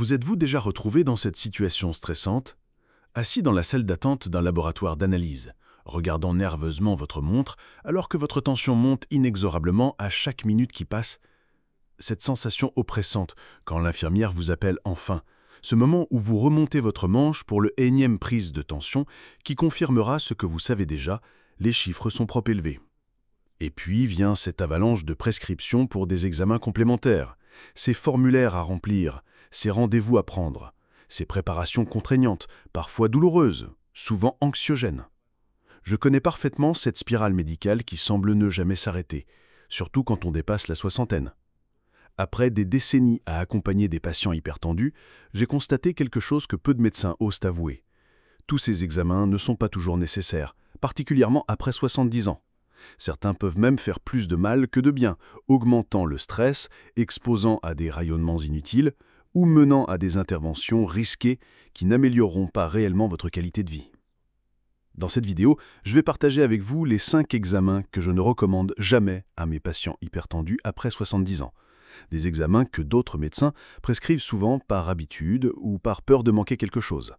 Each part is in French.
Vous êtes-vous déjà retrouvé dans cette situation stressante? Assis dans la salle d'attente d'un laboratoire d'analyse, regardant nerveusement votre montre alors que votre tension monte inexorablement à chaque minute qui passe. Cette sensation oppressante quand l'infirmière vous appelle enfin, ce moment où vous remontez votre manche pour le énième prise de tension qui confirmera ce que vous savez déjà, les chiffres sont trop élevés. Et puis vient cette avalanche de prescriptions pour des examens complémentaires, ces formulaires à remplir, ces rendez-vous à prendre, ces préparations contraignantes, parfois douloureuses, souvent anxiogènes. Je connais parfaitement cette spirale médicale qui semble ne jamais s'arrêter, surtout quand on dépasse la soixantaine. Après des décennies à accompagner des patients hypertendus, j'ai constaté quelque chose que peu de médecins osent avouer. Tous ces examens ne sont pas toujours nécessaires, particulièrement après 70 ans. Certains peuvent même faire plus de mal que de bien, augmentant le stress, exposant à des rayonnements inutiles ou menant à des interventions risquées qui n'amélioreront pas réellement votre qualité de vie. Dans cette vidéo, je vais partager avec vous les 5 examens que je ne recommande jamais à mes patients hypertendus après 70 ans. Des examens que d'autres médecins prescrivent souvent par habitude ou par peur de manquer quelque chose.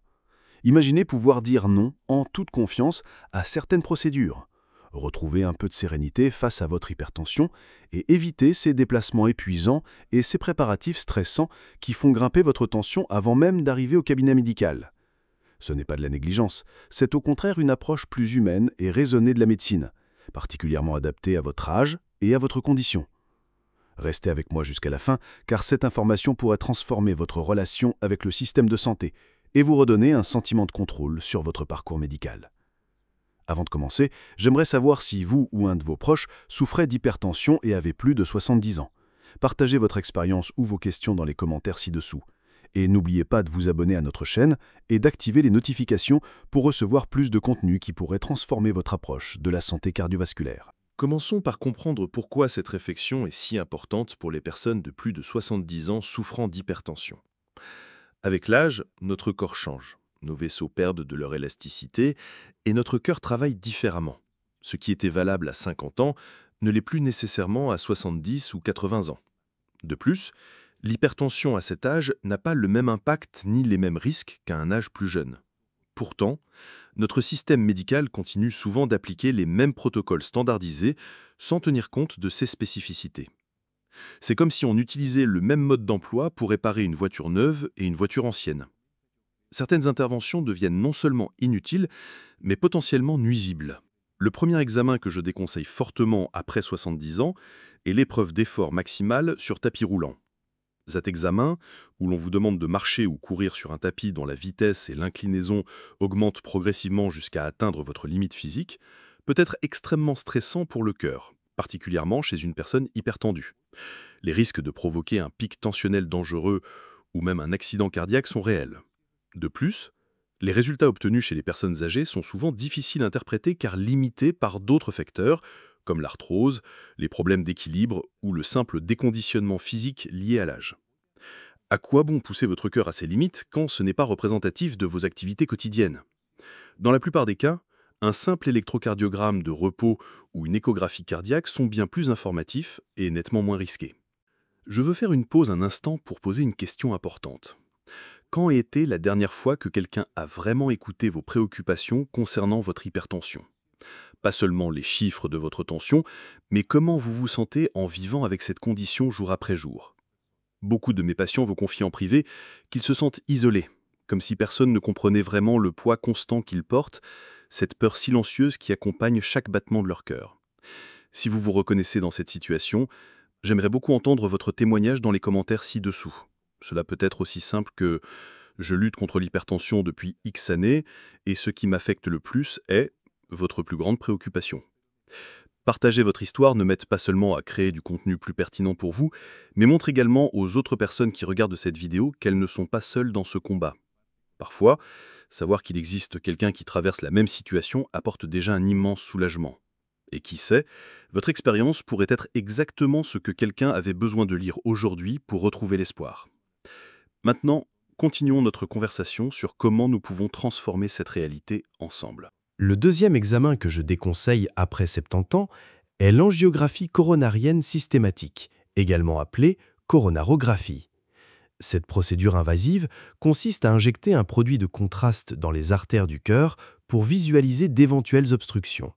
Imaginez pouvoir dire non en toute confiance à certaines procédures. Retrouver un peu de sérénité face à votre hypertension et éviter ces déplacements épuisants et ces préparatifs stressants qui font grimper votre tension avant même d'arriver au cabinet médical. Ce n'est pas de la négligence, c'est au contraire une approche plus humaine et raisonnée de la médecine, particulièrement adaptée à votre âge et à votre condition. Restez avec moi jusqu'à la fin, car cette information pourrait transformer votre relation avec le système de santé et vous redonner un sentiment de contrôle sur votre parcours médical. Avant de commencer, j'aimerais savoir si vous ou un de vos proches souffrait d'hypertension et avez plus de 70 ans. Partagez votre expérience ou vos questions dans les commentaires ci-dessous. Et n'oubliez pas de vous abonner à notre chaîne et d'activer les notifications pour recevoir plus de contenu qui pourrait transformer votre approche de la santé cardiovasculaire. Commençons par comprendre pourquoi cette réflexion est si importante pour les personnes de plus de 70 ans souffrant d'hypertension. Avec l'âge, notre corps change. Nos vaisseaux perdent de leur élasticité et notre cœur travaille différemment. Ce qui était valable à 50 ans ne l'est plus nécessairement à 70 ou 80 ans. De plus, l'hypertension à cet âge n'a pas le même impact ni les mêmes risques qu'à un âge plus jeune. Pourtant, notre système médical continue souvent d'appliquer les mêmes protocoles standardisés sans tenir compte de ces spécificités. C'est comme si on utilisait le même mode d'emploi pour réparer une voiture neuve et une voiture ancienne. Certaines interventions deviennent non seulement inutiles, mais potentiellement nuisibles. Le premier examen que je déconseille fortement après 70 ans est l'épreuve d'effort maximal sur tapis roulant. Cet examen, où l'on vous demande de marcher ou courir sur un tapis dont la vitesse et l'inclinaison augmentent progressivement jusqu'à atteindre votre limite physique, peut être extrêmement stressant pour le cœur, particulièrement chez une personne hypertendue. Les risques de provoquer un pic tensionnel dangereux ou même un accident cardiaque sont réels. De plus, les résultats obtenus chez les personnes âgées sont souvent difficiles à interpréter car limités par d'autres facteurs, comme l'arthrose, les problèmes d'équilibre ou le simple déconditionnement physique lié à l'âge. À quoi bon pousser votre cœur à ses limites quand ce n'est pas représentatif de vos activités quotidiennes? Dans la plupart des cas, un simple électrocardiogramme de repos ou une échographie cardiaque sont bien plus informatifs et nettement moins risqués. Je veux faire une pause un instant pour poser une question importante. Quand était la dernière fois que quelqu'un a vraiment écouté vos préoccupations concernant votre hypertension? Pas seulement les chiffres de votre tension, mais comment vous vous sentez en vivant avec cette condition jour après jour. Beaucoup de mes patients vous confient en privé qu'ils se sentent isolés, comme si personne ne comprenait vraiment le poids constant qu'ils portent, cette peur silencieuse qui accompagne chaque battement de leur cœur. Si vous vous reconnaissez dans cette situation, j'aimerais beaucoup entendre votre témoignage dans les commentaires ci-dessous. Cela peut être aussi simple que « Je lutte contre l'hypertension depuis X années et ce qui m'affecte le plus est… » votre plus grande préoccupation. Partager votre histoire ne m'aide pas seulement à créer du contenu plus pertinent pour vous, mais montre également aux autres personnes qui regardent cette vidéo qu'elles ne sont pas seules dans ce combat. Parfois, savoir qu'il existe quelqu'un qui traverse la même situation apporte déjà un immense soulagement. Et qui sait, votre expérience pourrait être exactement ce que quelqu'un avait besoin de lire aujourd'hui pour retrouver l'espoir. Maintenant, continuons notre conversation sur comment nous pouvons transformer cette réalité ensemble. Le deuxième examen que je déconseille après 70 ans est l'angiographie coronarienne systématique, également appelée coronarographie. Cette procédure invasive consiste à injecter un produit de contraste dans les artères du cœur pour visualiser d'éventuelles obstructions.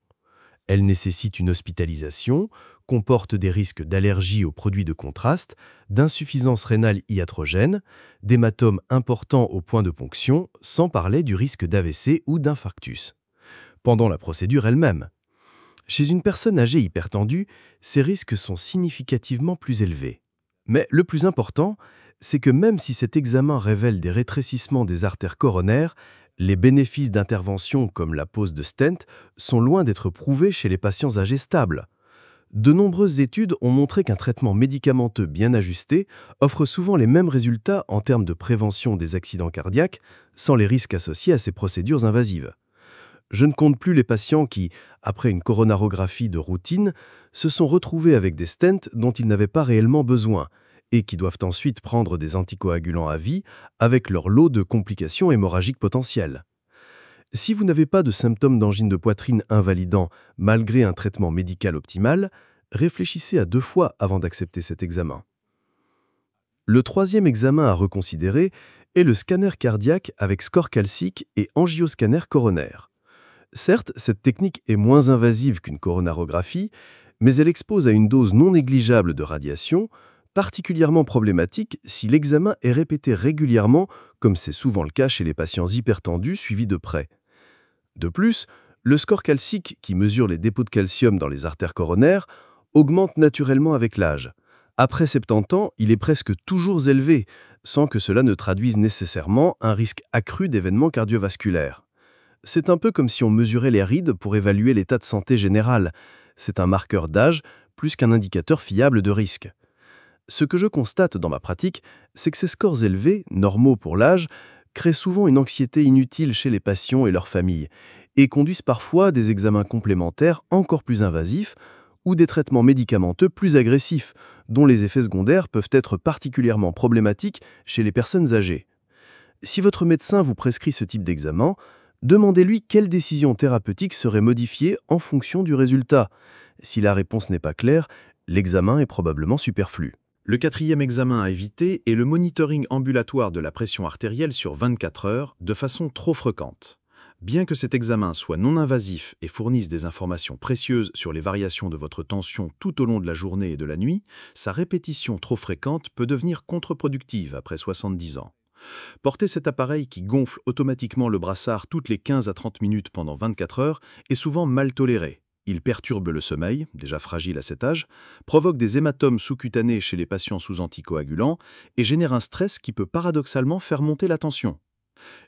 Elle nécessite une hospitalisation, comporte des risques d'allergie aux produits de contraste, d'insuffisance rénale iatrogène, d'hématomes importants au point de ponction, sans parler du risque d'AVC ou d'infarctus. Pendant la procédure elle-même, chez une personne âgée hypertendue, ces risques sont significativement plus élevés. Mais le plus important, c'est que même si cet examen révèle des rétrécissements des artères coronaires, les bénéfices d'interventions comme la pose de stent sont loin d'être prouvés chez les patients âgés stables. De nombreuses études ont montré qu'un traitement médicamenteux bien ajusté offre souvent les mêmes résultats en termes de prévention des accidents cardiaques, sans les risques associés à ces procédures invasives. Je ne compte plus les patients qui, après une coronarographie de routine, se sont retrouvés avec des stents dont ils n'avaient pas réellement besoin et qui doivent ensuite prendre des anticoagulants à vie avec leur lot de complications hémorragiques potentielles. Si vous n'avez pas de symptômes d'angine de poitrine invalidants malgré un traitement médical optimal, réfléchissez à 2 fois avant d'accepter cet examen. Le troisième examen à reconsidérer est le scanner cardiaque avec score calcique et angioscanner coronaire. Certes, cette technique est moins invasive qu'une coronarographie, mais elle expose à une dose non négligeable de radiation, particulièrement problématique si l'examen est répété régulièrement, comme c'est souvent le cas chez les patients hypertendus suivis de près. De plus, le score calcique, qui mesure les dépôts de calcium dans les artères coronaires, augmente naturellement avec l'âge. Après 70 ans, il est presque toujours élevé, sans que cela ne traduise nécessairement un risque accru d'événements cardiovasculaires. C'est un peu comme si on mesurait les rides pour évaluer l'état de santé général. C'est un marqueur d'âge plus qu'un indicateur fiable de risque. Ce que je constate dans ma pratique, c'est que ces scores élevés, normaux pour l'âge, créent souvent une anxiété inutile chez les patients et leurs familles, et conduisent parfois à des examens complémentaires encore plus invasifs ou des traitements médicamenteux plus agressifs, dont les effets secondaires peuvent être particulièrement problématiques chez les personnes âgées. Si votre médecin vous prescrit ce type d'examen, demandez-lui quelle décision thérapeutique serait modifiée en fonction du résultat. Si la réponse n'est pas claire, l'examen est probablement superflu. Le quatrième examen à éviter est le monitoring ambulatoire de la pression artérielle sur 24 heures de façon trop fréquente. Bien que cet examen soit non invasif et fournisse des informations précieuses sur les variations de votre tension tout au long de la journée et de la nuit, sa répétition trop fréquente peut devenir contre-productive après 70 ans. Porter cet appareil qui gonfle automatiquement le brassard toutes les 15 à 30 minutes pendant 24 heures est souvent mal toléré. Il perturbe le sommeil, déjà fragile à cet âge, provoque des hématomes sous-cutanés chez les patients sous anticoagulants et génère un stress qui peut paradoxalement faire monter la tension.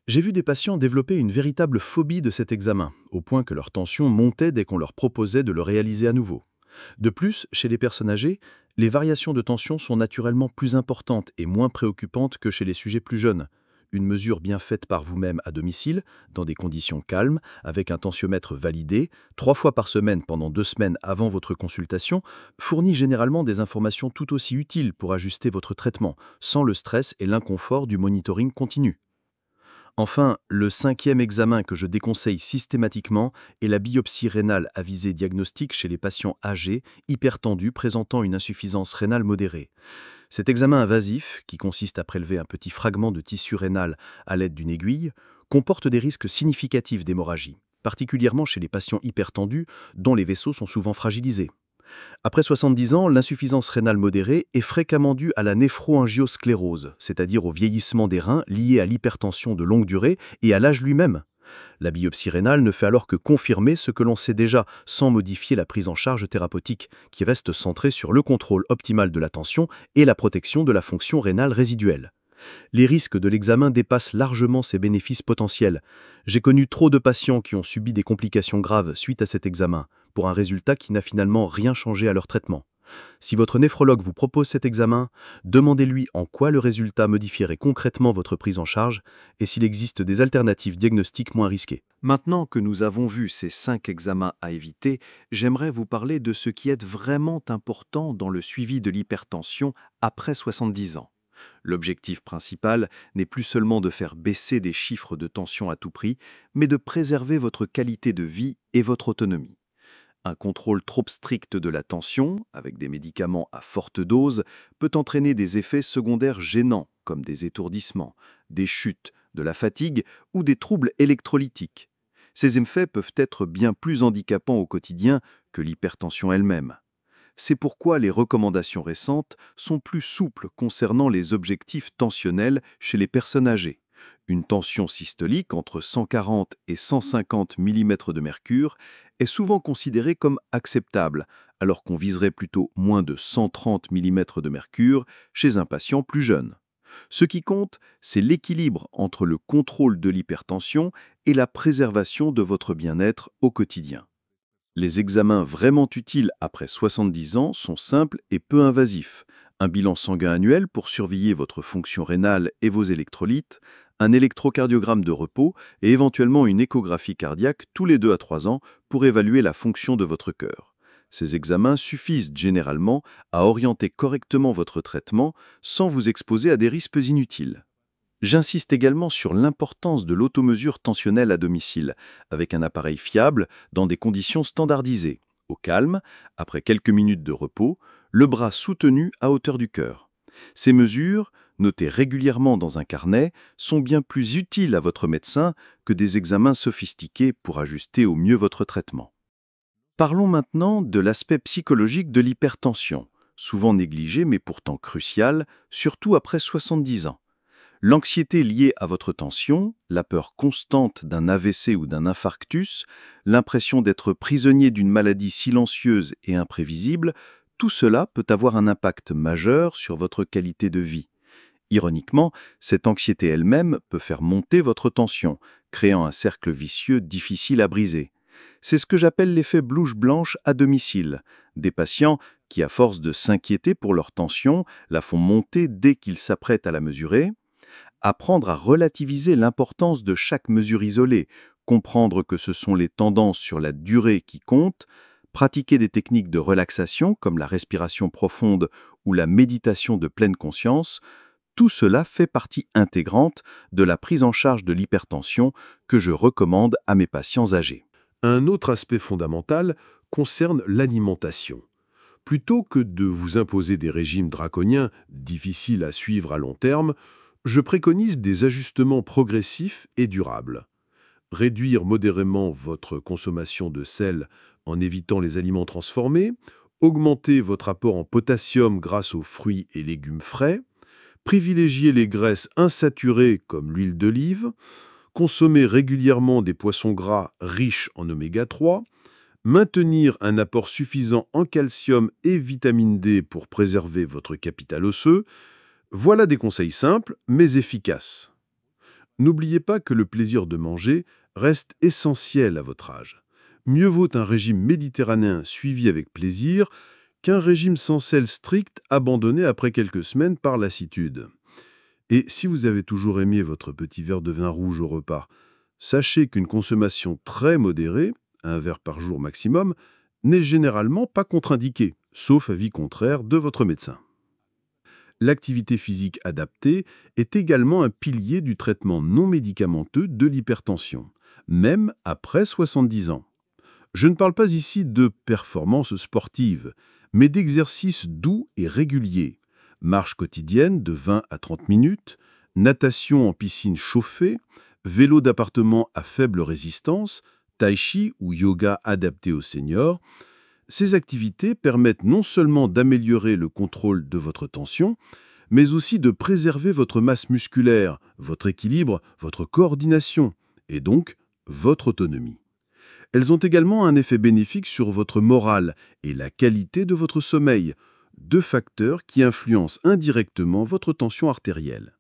J'ai vu des patients développer une véritable phobie de cet examen, au point que leur tension montait dès qu'on leur proposait de le réaliser à nouveau. De plus, chez les personnes âgées, les variations de tension sont naturellement plus importantes et moins préoccupantes que chez les sujets plus jeunes. Une mesure bien faite par vous-même à domicile, dans des conditions calmes, avec un tensiomètre validé, 3 fois par semaine pendant 2 semaines avant votre consultation, fournit généralement des informations tout aussi utiles pour ajuster votre traitement, sans le stress et l'inconfort du monitoring continu. Enfin, le 5e examen que je déconseille systématiquement est la biopsie rénale à visée diagnostique chez les patients âgés, hypertendus présentant une insuffisance rénale modérée. Cet examen invasif, qui consiste à prélever un petit fragment de tissu rénal à l'aide d'une aiguille, comporte des risques significatifs d'hémorragie, particulièrement chez les patients hypertendus dont les vaisseaux sont souvent fragilisés. Après 70 ans, l'insuffisance rénale modérée est fréquemment due à la néphroangiosclérose, c'est-à-dire au vieillissement des reins lié à l'hypertension de longue durée et à l'âge lui-même. La biopsie rénale ne fait alors que confirmer ce que l'on sait déjà, sans modifier la prise en charge thérapeutique, qui reste centrée sur le contrôle optimal de la tension et la protection de la fonction rénale résiduelle. Les risques de l'examen dépassent largement ses bénéfices potentiels. J'ai connu trop de patients qui ont subi des complications graves suite à cet examen, pour un résultat qui n'a finalement rien changé à leur traitement. Si votre néphrologue vous propose cet examen, demandez-lui en quoi le résultat modifierait concrètement votre prise en charge et s'il existe des alternatives diagnostiques moins risquées. Maintenant que nous avons vu ces 5 examens à éviter, j'aimerais vous parler de ce qui est vraiment important dans le suivi de l'hypertension après 70 ans. L'objectif principal n'est plus seulement de faire baisser des chiffres de tension à tout prix, mais de préserver votre qualité de vie et votre autonomie. Un contrôle trop strict de la tension, avec des médicaments à forte dose, peut entraîner des effets secondaires gênants, comme des étourdissements, des chutes, de la fatigue ou des troubles électrolytiques. Ces effets peuvent être bien plus handicapants au quotidien que l'hypertension elle-même. C'est pourquoi les recommandations récentes sont plus souples concernant les objectifs tensionnels chez les personnes âgées. Une tension systolique entre 140 et 150 mm de mercure est souvent considérée comme acceptable, alors qu'on viserait plutôt moins de 130 mm de mercure chez un patient plus jeune. Ce qui compte, c'est l'équilibre entre le contrôle de l'hypertension et la préservation de votre bien-être au quotidien. Les examens vraiment utiles après 70 ans sont simples et peu invasifs. Un bilan sanguin annuel pour surveiller votre fonction rénale et vos électrolytes, un électrocardiogramme de repos et éventuellement une échographie cardiaque tous les 2 à 3 ans pour évaluer la fonction de votre cœur. Ces examens suffisent généralement à orienter correctement votre traitement sans vous exposer à des risques inutiles. J'insiste également sur l'importance de l'automesure tensionnelle à domicile, avec un appareil fiable dans des conditions standardisées, au calme, après quelques minutes de repos, le bras soutenu à hauteur du cœur. Ces mesures, notées régulièrement dans un carnet, sont bien plus utiles à votre médecin que des examens sophistiqués pour ajuster au mieux votre traitement. Parlons maintenant de l'aspect psychologique de l'hypertension, souvent négligé mais pourtant crucial, surtout après 70 ans. L'anxiété liée à votre tension, la peur constante d'un AVC ou d'un infarctus, l'impression d'être prisonnier d'une maladie silencieuse et imprévisible, tout cela peut avoir un impact majeur sur votre qualité de vie. Ironiquement, cette anxiété elle-même peut faire monter votre tension, créant un cercle vicieux difficile à briser. C'est ce que j'appelle l'effet blouse blanche à domicile. Des patients qui, à force de s'inquiéter pour leur tension, la font monter dès qu'ils s'apprêtent à la mesurer. Apprendre à relativiser l'importance de chaque mesure isolée, comprendre que ce sont les tendances sur la durée qui comptent, pratiquer des techniques de relaxation comme la respiration profonde ou la méditation de pleine conscience, tout cela fait partie intégrante de la prise en charge de l'hypertension que je recommande à mes patients âgés. Un autre aspect fondamental concerne l'alimentation. Plutôt que de vous imposer des régimes draconiens difficiles à suivre à long terme, je préconise des ajustements progressifs et durables. Réduire modérément votre consommation de sel en évitant les aliments transformés, augmenter votre apport en potassium grâce aux fruits et légumes frais, privilégier les graisses insaturées comme l'huile d'olive, consommer régulièrement des poissons gras riches en oméga 3, maintenir un apport suffisant en calcium et vitamine D pour préserver votre capital osseux. Voilà des conseils simples, mais efficaces. N'oubliez pas que le plaisir de manger reste essentiel à votre âge. Mieux vaut un régime méditerranéen suivi avec plaisir qu'un régime sans sel strict abandonné après quelques semaines par lassitude. Et si vous avez toujours aimé votre petit verre de vin rouge au repas, sachez qu'une consommation très modérée, un verre par jour maximum, n'est généralement pas contre-indiquée, sauf avis contraire de votre médecin. L'activité physique adaptée est également un pilier du traitement non médicamenteux de l'hypertension, même après 70 ans. Je ne parle pas ici de performances sportives, mais d'exercices doux et réguliers. Marche quotidienne de 20 à 30 minutes, natation en piscine chauffée, vélo d'appartement à faible résistance, tai chi ou yoga adapté aux seniors. Ces activités permettent non seulement d'améliorer le contrôle de votre tension, mais aussi de préserver votre masse musculaire, votre équilibre, votre coordination, et donc votre autonomie. Elles ont également un effet bénéfique sur votre morale et la qualité de votre sommeil, deux facteurs qui influencent indirectement votre tension artérielle.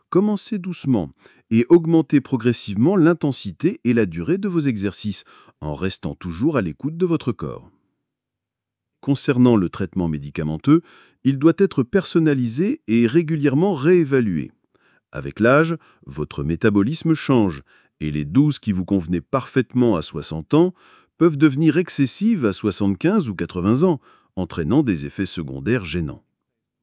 Commencez doucement et augmentez progressivement l'intensité et la durée de vos exercices, en restant toujours à l'écoute de votre corps. Concernant le traitement médicamenteux, il doit être personnalisé et régulièrement réévalué. Avec l'âge, votre métabolisme change et les doses qui vous convenaient parfaitement à 60 ans peuvent devenir excessives à 75 ou 80 ans, entraînant des effets secondaires gênants.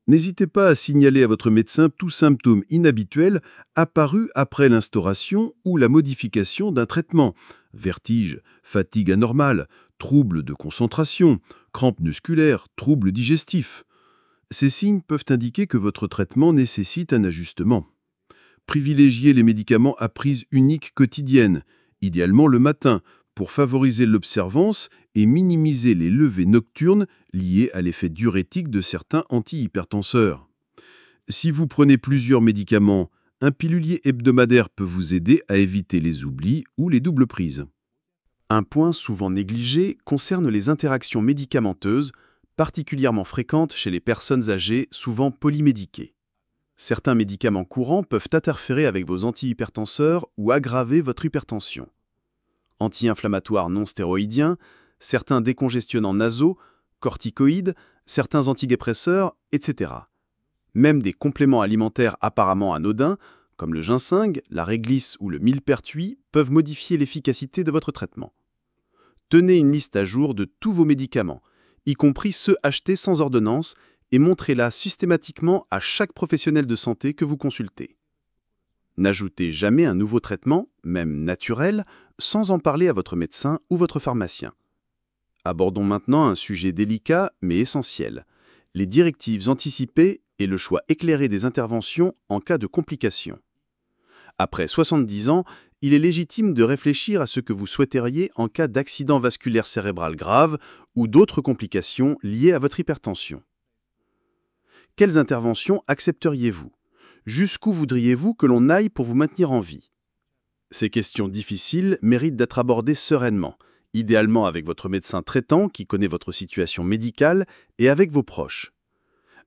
N'hésitez pas à signaler à votre médecin tout symptôme inhabituel apparu après l'instauration ou la modification d'un traitement. Vertige, fatigue anormale, troubles de concentration, crampes musculaires, troubles digestifs. Ces signes peuvent indiquer que votre traitement nécessite un ajustement. Privilégiez les médicaments à prise unique quotidienne, idéalement le matin, pour favoriser l'observance et minimiser les levées nocturnes liées à l'effet diurétique de certains antihypertenseurs. Si vous prenez plusieurs médicaments, un pilulier hebdomadaire peut vous aider à éviter les oublis ou les doubles prises. Un point souvent négligé concerne les interactions médicamenteuses, particulièrement fréquentes chez les personnes âgées, souvent polymédiquées. Certains médicaments courants peuvent interférer avec vos antihypertenseurs ou aggraver votre hypertension. Anti-inflammatoires non stéroïdiens, certains décongestionnants nasaux, corticoïdes, certains antidépresseurs, etc. Même des compléments alimentaires apparemment anodins, comme le ginseng, la réglisse ou le millepertuis, peuvent modifier l'efficacité de votre traitement. Tenez une liste à jour de tous vos médicaments, y compris ceux achetés sans ordonnance, et montrez-la systématiquement à chaque professionnel de santé que vous consultez. N'ajoutez jamais un nouveau traitement, même naturel, sans en parler à votre médecin ou votre pharmacien. Abordons maintenant un sujet délicat mais essentiel, les directives anticipées et le choix éclairé des interventions en cas de complications. Après 70 ans, il est légitime de réfléchir à ce que vous souhaiteriez en cas d'accident vasculaire cérébral grave ou d'autres complications liées à votre hypertension. Quelles interventions accepteriez-vous? Jusqu'où voudriez-vous que l'on aille pour vous maintenir en vie? Ces questions difficiles méritent d'être abordées sereinement, idéalement avec votre médecin traitant qui connaît votre situation médicale et avec vos proches.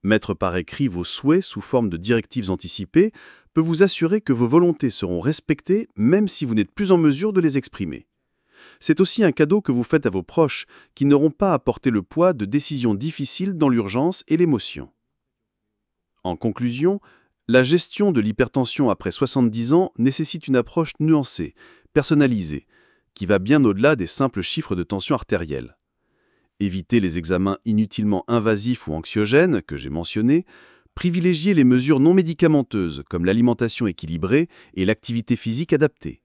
Mettre par écrit vos souhaits sous forme de directives anticipées peut vous assurer que vos volontés seront respectées même si vous n'êtes plus en mesure de les exprimer. C'est aussi un cadeau que vous faites à vos proches qui n'auront pas à porter le poids de décisions difficiles dans l'urgence et l'émotion. En conclusion, la gestion de l'hypertension après 70 ans nécessite une approche nuancée, personnalisée, qui va bien au-delà des simples chiffres de tension artérielle. Évitez les examens inutilement invasifs ou anxiogènes que j'ai mentionnés, privilégiez les mesures non médicamenteuses comme l'alimentation équilibrée et l'activité physique adaptée.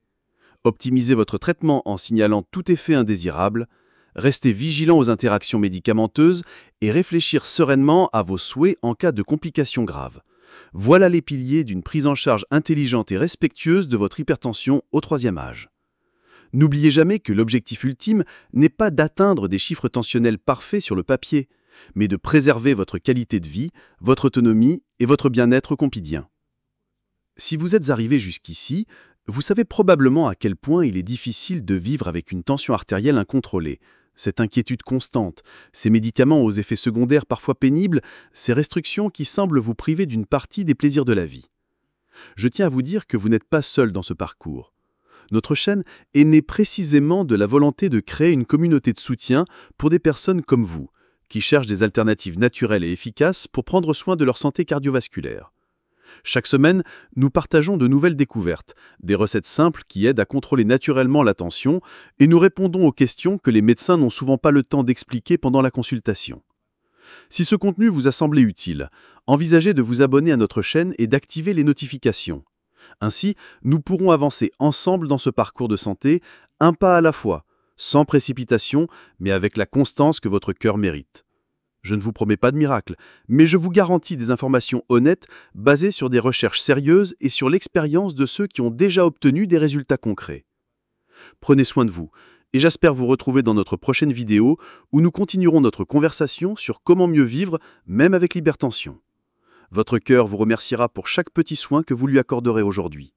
Optimisez votre traitement en signalant tout effet indésirable, restez vigilant aux interactions médicamenteuses et réfléchir sereinement à vos souhaits en cas de complications graves. Voilà les piliers d'une prise en charge intelligente et respectueuse de votre hypertension au troisième âge. N'oubliez jamais que l'objectif ultime n'est pas d'atteindre des chiffres tensionnels parfaits sur le papier, mais de préserver votre qualité de vie, votre autonomie et votre bien-être quotidien. Si vous êtes arrivé jusqu'ici, vous savez probablement à quel point il est difficile de vivre avec une tension artérielle incontrôlée. Cette inquiétude constante, ces médicaments aux effets secondaires parfois pénibles, ces restrictions qui semblent vous priver d'une partie des plaisirs de la vie. Je tiens à vous dire que vous n'êtes pas seul dans ce parcours. Notre chaîne est née précisément de la volonté de créer une communauté de soutien pour des personnes comme vous, qui cherchent des alternatives naturelles et efficaces pour prendre soin de leur santé cardiovasculaire. Chaque semaine, nous partageons de nouvelles découvertes, des recettes simples qui aident à contrôler naturellement la tension, et nous répondons aux questions que les médecins n'ont souvent pas le temps d'expliquer pendant la consultation. Si ce contenu vous a semblé utile, envisagez de vous abonner à notre chaîne et d'activer les notifications. Ainsi, nous pourrons avancer ensemble dans ce parcours de santé, un pas à la fois, sans précipitation, mais avec la constance que votre cœur mérite. Je ne vous promets pas de miracle, mais je vous garantis des informations honnêtes, basées sur des recherches sérieuses et sur l'expérience de ceux qui ont déjà obtenu des résultats concrets. Prenez soin de vous, et j'espère vous retrouver dans notre prochaine vidéo, où nous continuerons notre conversation sur comment mieux vivre, même avec l'hypertension. Votre cœur vous remerciera pour chaque petit soin que vous lui accorderez aujourd'hui.